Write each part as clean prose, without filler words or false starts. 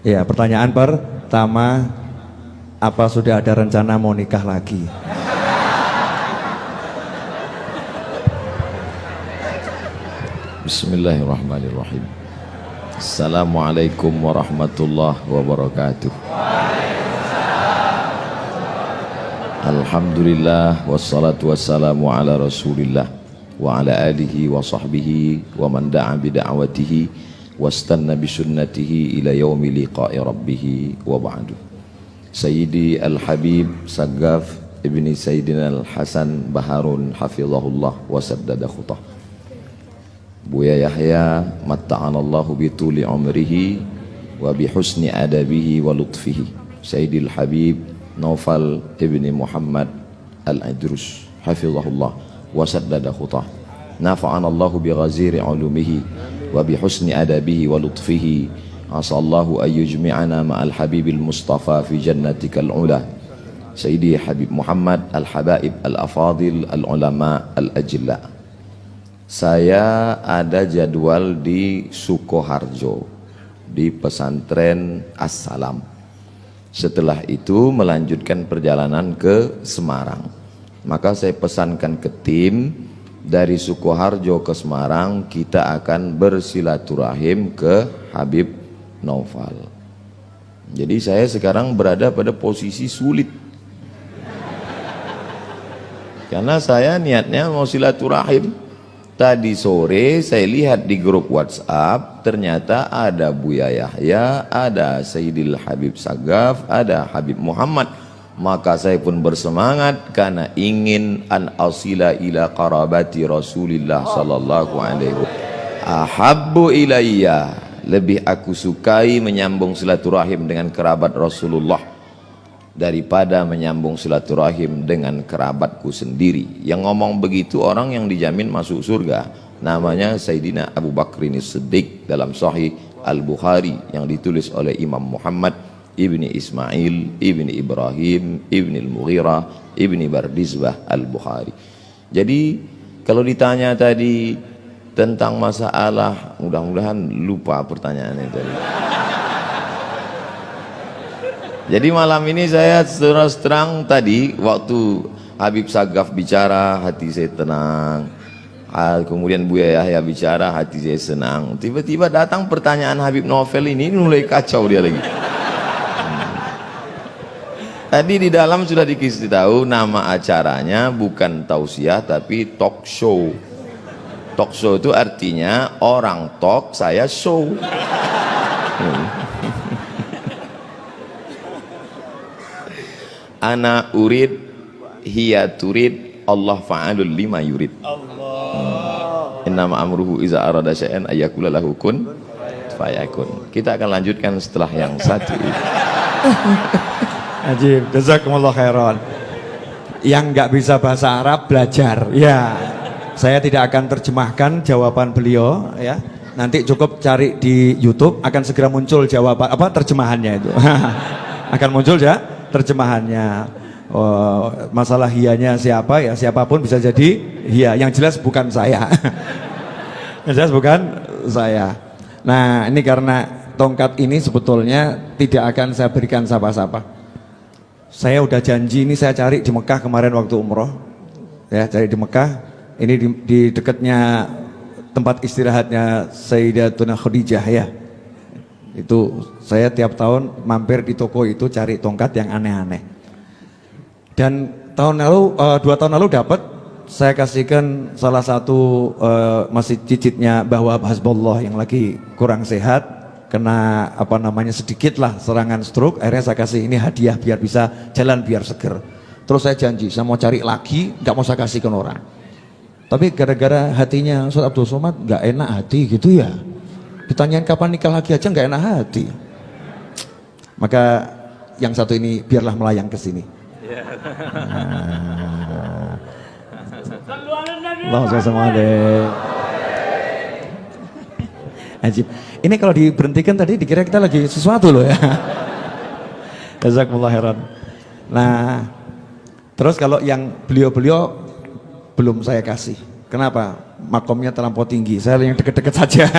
Ya, pertanyaan pertama, apa sudah ada rencana mau nikah lagi? Bismillahirrahmanirrahim. Assalamualaikum warahmatullahi wabarakatuh. Alhamdulillah wassalatu wassalamu ala rasulillah wa ala alihi wa sahbihi wa man da'a bida'watihi wastanna bisunnatihi ila yaumi liqa'i rabbih wa ba'du. Sayyidi Al-Habib Saggaf ibni Sayyidina Al-Hasan Baharun hafizahullah wa saddada khutah. Buya Yahya matta'anallahu bituli umrihi wa bihusni adabihi wa lutfihi. Sayyidil Habib Naufal ibni Muhammad Al-Idrus hafizahullah wa saddada khutah. Nafa'anallahu bi ghaziri ulumihi wa bi husni adabihi wa lutfihi. Asallahu an yujmi'ana ma'al habibil mustafa fi jannatikal ula. Sayyidi Habib Muhammad Al-Habaib Al-Afadil Al-Ulama Al-Ajilla. Saya ada jadwal di Sukoharjo di pesantren As-Salam. Setelah itu melanjutkan perjalanan ke Semarang. Maka saya pesankan ke tim dari Sukoharjo ke Semarang, kita akan bersilaturahim ke Habib Naufal. Jadi saya sekarang berada pada posisi sulit. Karena saya niatnya mau silaturahim. Tadi sore saya lihat di grup WhatsApp, ternyata ada Buya Yahya, ada Sayyidil Habib Saggaf, ada Habib Muhammad. Maka saya pun bersemangat karena ingin an asila ila qarabati Rasulillah sallallahu alaihi wasallam. Ahabbu ilayya, lebih aku sukai menyambung silaturahim dengan kerabat Rasulullah daripada menyambung silaturahim dengan kerabatku sendiri. Yang ngomong begitu orang yang dijamin masuk surga, namanya Sayyidina Abu Bakrin Siddiq dalam Sahih Al-Bukhari yang ditulis oleh Imam Muhammad ibni Ismail ibni Ibrahim ibni Al-Mughirah ibni Bardizbah Al-Bukhari. Jadi kalau ditanya tadi tentang masalah, mudah-mudahan lupa pertanyaannya tadi. Jadi malam ini saya terus terang, tadi waktu Habib Saggaf bicara hati saya tenang, kemudian Buya Yahya bicara hati saya senang. Tiba-tiba datang pertanyaan Habib Naufal ini mulai kacau dia lagi. Tadi di dalam sudah dikasih tahu nama acaranya bukan tausiah tapi talk show. Talk show itu artinya orang talk, saya show. Ana urid hiya turid Allah fa'alul lima yurid. Innama amruhu iza arada syai'an ayyakula lahu kun fayakun. Kita akan lanjutkan setelah yang satu ini. Ajib, jazakumullah khairan. Yang nggak bisa bahasa Arab belajar. Ya, saya tidak akan terjemahkan jawaban beliau ya. Nanti cukup cari di YouTube, akan segera muncul jawaban terjemahannya itu. Akan muncul ya terjemahannya. Masalah hiyanya siapa ya, siapapun bisa jadi hiya, yang jelas bukan saya. Yang jelas bukan saya. Nah, ini karena tongkat ini sebetulnya tidak akan saya berikan siapa-siapa. Saya udah janji, ini saya cari di Mekah kemarin waktu umroh ya, cari di Mekah. Ini di dekatnya tempat istirahatnya Sayyidatuna Khadijah ya. Itu saya tiap tahun mampir di toko itu cari tongkat yang aneh-aneh. Dan tahun lalu 2 tahun lalu dapat, saya kasihkan salah satu masih cicitnya bahwa Hasbullah yang lagi kurang sehat, kena sedikit lah serangan stroke. Akhirnya saya kasih ini hadiah biar bisa jalan, biar seger. Terus saya janji saya mau cari lagi, nggak mau saya kasihkan orang. Tapi gara-gara hatinya Ustaz Abdul Somad nggak enak hati gitu ya. Ditanyain kapan nikah lagi aja nggak enak hati. Maka yang satu ini biarlah melayang ke sini. Ajib. Ini kalau diberhentikan tadi dikira kita lagi sesuatu loh ya. Jazakumullah khairan. Nah, terus kalau yang beliau-beliau belum saya kasih. Kenapa? Makomnya terlampau tinggi. Saya yang deket-deket saja.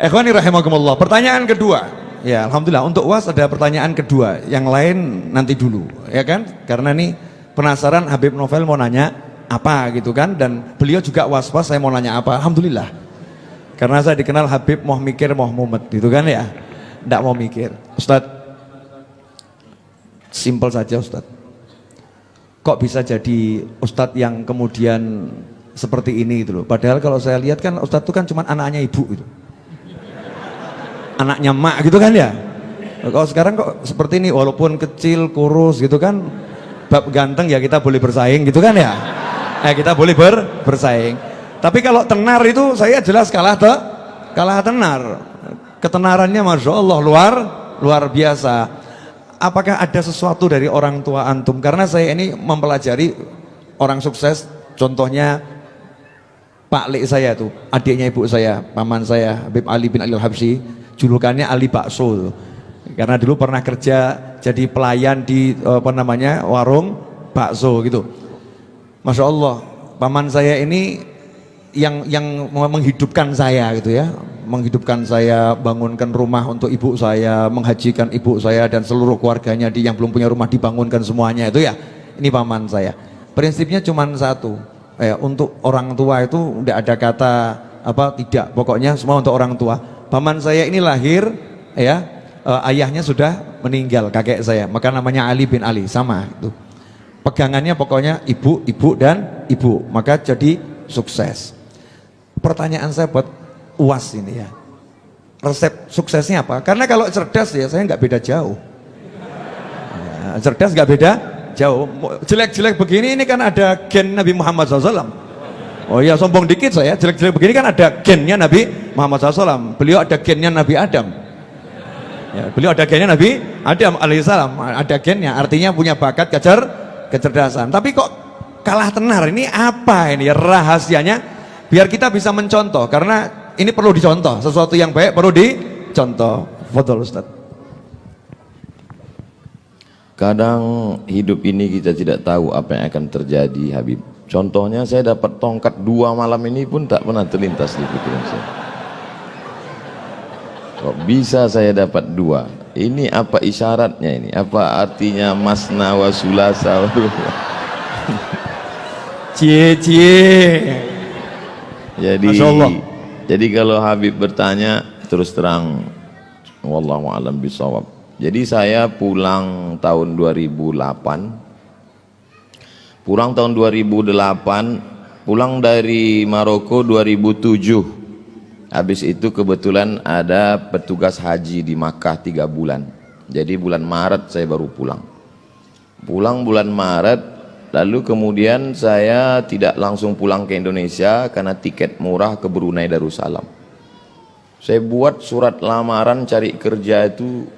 Ikhwani rahimakumullah. Pertanyaan kedua. Ya, alhamdulillah untuk UAS ada pertanyaan kedua. Yang lain nanti dulu, ya kan? Karena nih penasaran Habib Novel mau nanya apa gitu kan, dan beliau juga was-was saya mau nanya apa. Alhamdulillah. Karena saya dikenal Habib mau mikir mau mumet gitu kan ya. Enggak mau mikir. Ustadz, simpel saja Ustadz. Kok bisa jadi Ustadz yang kemudian seperti ini gitu loh. Padahal kalau saya lihat kan Ustadz itu kan cuma anaknya ibu gitu. Anaknya mak gitu kan ya. Kalau sekarang kok seperti ini, walaupun kecil, kurus gitu kan, bab ganteng ya kita boleh bersaing gitu kan ya. Kita boleh bersaing. Tapi kalau tenar itu saya jelas kalah tenar. Ketenarannya Masya Allah luar biasa. Apakah ada sesuatu dari orang tua antum? Karena saya ini mempelajari orang sukses, contohnya Pak Lek saya tuh, adiknya ibu saya, paman saya, Habib Ali bin Ali Al-Habsyi, julukannya Ali Bakso tuh. Karena dulu pernah kerja jadi pelayan di warung bakso gitu. Masya Allah, paman saya ini yang menghidupkan saya gitu ya, menghidupkan saya, bangunkan rumah untuk ibu saya, menghajikan ibu saya dan seluruh keluarganya yang belum punya rumah dibangunkan semuanya itu ya. Ini paman saya. Prinsipnya cuma satu, untuk orang tua itu tidak ada kata tidak, pokoknya semua untuk orang tua. Paman saya ini lahir ayahnya sudah meninggal, kakek saya, maka namanya Ali bin Ali, sama itu. Pegangannya pokoknya ibu dan ibu, maka jadi sukses. Pertanyaan saya buat UAS ini ya, resep suksesnya apa? Karena kalau cerdas ya saya nggak beda jauh. Cerdas nggak beda jauh. Jelek-jelek begini ini kan ada gen Nabi Muhammad SAW. Oh iya, sombong dikit saya, jelek-jelek begini kan ada gennya Nabi Muhammad SAW. Beliau ada gennya Nabi Adam. Ya, beliau ada gennya Nabi Adam alaihissalam, ada gennya, artinya punya bakat kecerdasan. Tapi kok kalah tenar, ini apa ini rahasianya? Biar kita bisa mencontoh, karena ini perlu dicontoh, sesuatu yang baik perlu dicontoh. Fadhol Ustaz. Kadang hidup ini kita tidak tahu apa yang akan terjadi, Habib. Contohnya saya dapat tongkat 2 malam ini pun tak pernah terlintas di pikiran saya. Kok bisa saya dapat 2? Ini apa isyaratnya ini? Apa artinya masna wa sulasa? Cie. Jadi kalau Habib bertanya terus terang, wallahu a'lam bishawab. Jadi saya pulang tahun 2008. Pulang tahun 2008, pulang dari Maroko 2007. Habis itu kebetulan ada petugas haji di Makkah 3 bulan. Jadi bulan Maret saya baru pulang. Pulang bulan Maret, lalu kemudian saya tidak langsung pulang ke Indonesia karena tiket murah ke Brunei Darussalam. Saya buat surat lamaran cari kerja itu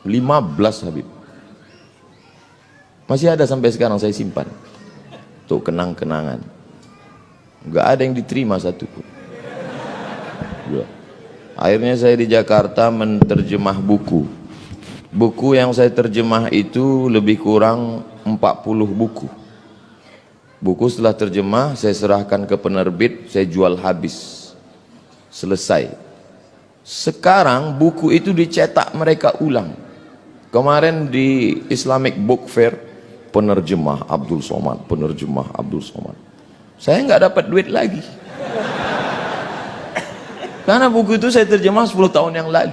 15, Habib. Masih ada sampai sekarang, saya simpan untuk kenang-kenangan. Enggak ada yang diterima satu pun. Akhirnya saya di Jakarta menerjemah buku. Buku yang saya terjemah itu lebih kurang 40 buku. Buku setelah terjemah saya serahkan ke penerbit, saya jual habis. Selesai. Sekarang buku itu dicetak mereka ulang. Kemarin di Islamic Book Fair, penerjemah Abdul Somad, penerjemah Abdul Somad. Saya nggak dapat duit lagi. Karena buku itu saya terjemah 10 tahun yang lalu.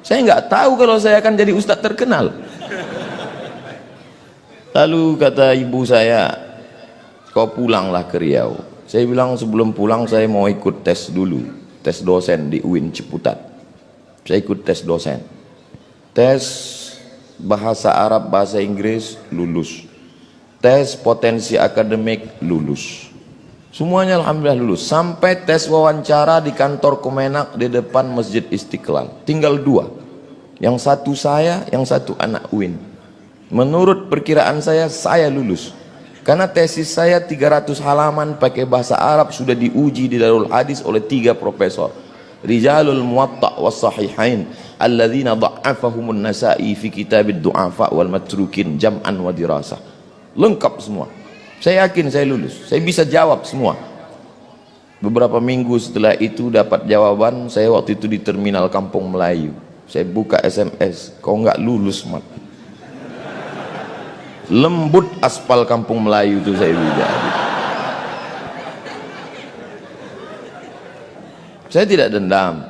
Saya nggak tahu kalau saya akan jadi ustadz terkenal. Lalu kata ibu saya, kau pulanglah ke Riau. Saya bilang sebelum pulang saya mau ikut tes dulu, tes dosen di UIN Ciputat. Saya ikut tes dosen, tes bahasa Arab, bahasa Inggris, lulus. Tes potensi akademik, lulus. Semuanya alhamdulillah lulus. Sampai tes wawancara di kantor Kemenak di depan Masjid Istiqlal. Tinggal 2. Yang satu saya, yang satu anak UIN. Menurut perkiraan saya lulus. Karena tesis saya 300 halaman pakai bahasa Arab, sudah diuji di Darul Hadis oleh 3 profesor. Rijalul Muwatta' was Sahihain alladzina dha'afahumun Nasa'i fi kitabid du'afa wal matrukin jam'an wa dirasah. Lengkap semua. Saya yakin saya lulus. Saya bisa jawab semua. Beberapa minggu setelah itu dapat jawaban, saya waktu itu di terminal Kampung Melayu. Saya buka SMS, kau nggak lulus mat. Lembut aspal Kampung Melayu itu saya bilang. Saya tidak dendam.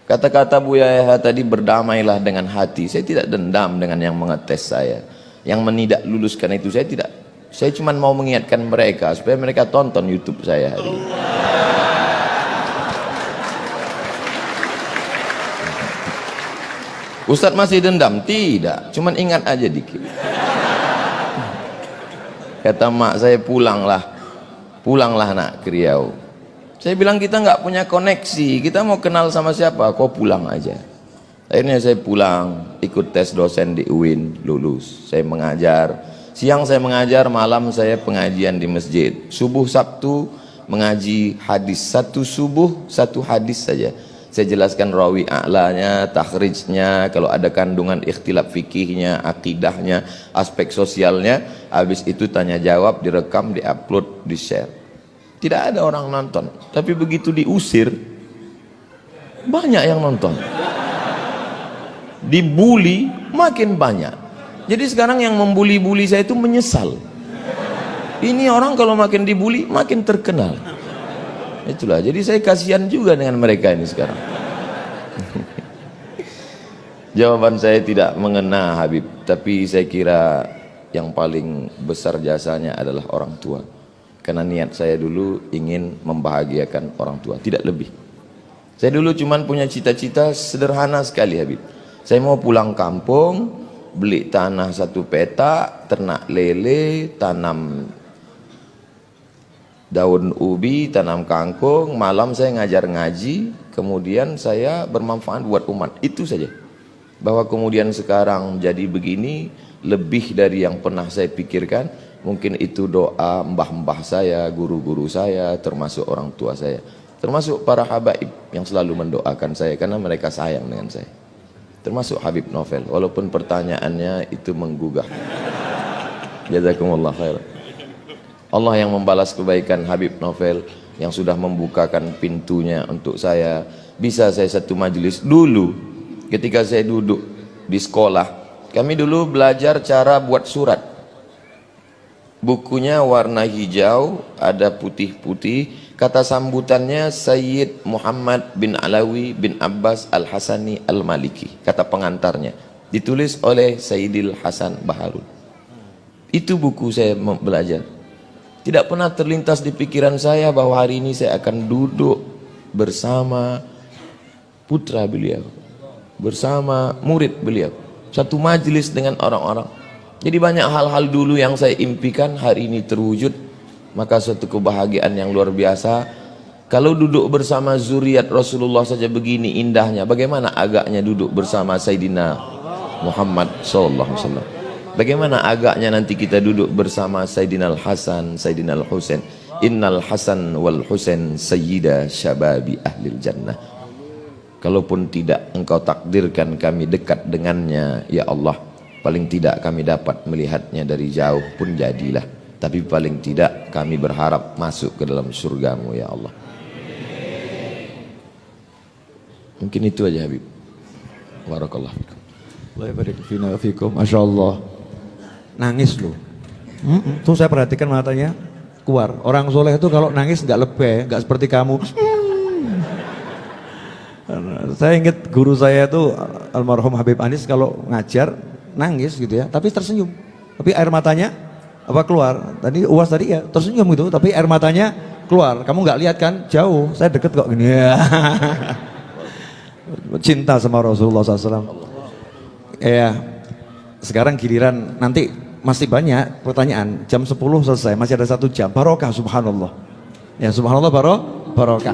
Kata-kata Buya Yahya tadi, berdamailah dengan hati. Saya tidak dendam dengan yang mengetes saya, yang tidak luluskan itu. Saya tidak. Saya cuma mau mengingatkan mereka supaya mereka tonton YouTube saya hari ini. Ustadz masih dendam? Tidak, cuman ingat aja dikit. Kata mak saya, pulanglah nak ke Riau. Saya bilang kita nggak punya koneksi, kita mau kenal sama siapa? Kau pulang aja. Akhirnya saya pulang, ikut tes dosen di UIN, lulus. Saya mengajar, siang saya mengajar, malam saya pengajian di masjid. Subuh Sabtu mengaji hadis, satu subuh satu hadis saja. Saya jelaskan rawi a'lanya, takhrijnya, kalau ada kandungan ikhtilaf fikihnya, akidahnya, aspek sosialnya. Habis itu tanya jawab, direkam, diupload, di-share. Tidak ada orang nonton. Tapi begitu diusir, banyak yang nonton. Dibully, makin banyak. Jadi sekarang yang membuli-buli saya itu menyesal. Ini orang kalau makin dibully, makin terkenal. Itulah, jadi saya kasihan juga dengan mereka ini sekarang. Jawaban saya tidak mengena Habib, tapi saya kira yang paling besar jasanya adalah orang tua. Karena niat saya dulu ingin membahagiakan orang tua, tidak lebih. Saya dulu cuman punya cita-cita sederhana sekali Habib. Saya mau pulang kampung, beli tanah 1 petak, ternak lele, tanam daun ubi, tanam kangkung, malam saya ngajar ngaji, kemudian saya bermanfaat buat umat. Itu saja. Bahwa kemudian sekarang jadi begini, lebih dari yang pernah saya pikirkan. Mungkin itu doa mbah-mbah saya, guru-guru saya, termasuk orang tua saya, termasuk para habaib yang selalu mendoakan saya karena mereka sayang dengan saya, termasuk Habib Novel, walaupun pertanyaannya itu menggugah. Jazakumullah khair. Allah yang membalas kebaikan Habib Novel yang sudah membukakan pintunya untuk saya. Bisa saya satu majelis dulu ketika saya duduk di sekolah, kami dulu belajar cara buat surat. Bukunya warna hijau, ada putih-putih. Kata sambutannya Sayyid Muhammad bin Alawi bin Abbas Al-Hasani Al-Maliki. Kata pengantarnya ditulis oleh Sayyidil Hasan Baharul. Itu buku saya belajar. Tidak pernah terlintas di pikiran saya bahwa hari ini saya akan duduk bersama putra beliau, bersama murid beliau, satu majelis dengan orang-orang. Jadi banyak hal-hal dulu yang saya impikan hari ini terwujud. Maka suatu kebahagiaan yang luar biasa. Kalau duduk bersama zuriat Rasulullah saja begini indahnya, bagaimana agaknya duduk bersama Sayyidina Muhammad SAW. Bagaimana agaknya nanti kita duduk bersama Sayyidina Al-Hasan, Sayyidina Al-Husain. Innal Hasan wal Husain sayyida syababi ahlil jannah. Kalaupun tidak engkau takdirkan kami dekat dengannya, ya Allah, paling tidak kami dapat melihatnya dari jauh pun jadilah. Tapi paling tidak kami berharap masuk ke dalam surgamu ya Allah. Mungkin itu aja Habib. Barakallah fikum. Allah barik fina wa fikum. Masya Allah. Nangis loh. Tuh saya perhatikan matanya keluar. Orang soleh itu kalau nangis nggak lebay, nggak seperti kamu. Saya ingat guru saya itu almarhum Habib Anis kalau ngajar nangis gitu ya, tapi tersenyum. Tapi air matanya apa keluar? Tadi UAS tadi ya tersenyum gitu, tapi air matanya keluar. Kamu nggak lihat kan? Jauh. Saya deket kok gini ya. Cinta sama Rasulullah SAW. Ya. Sekarang giliran nanti masih banyak pertanyaan. Jam 10 selesai, masih ada 1 jam. Barokah subhanallah. Ya subhanallah barokah.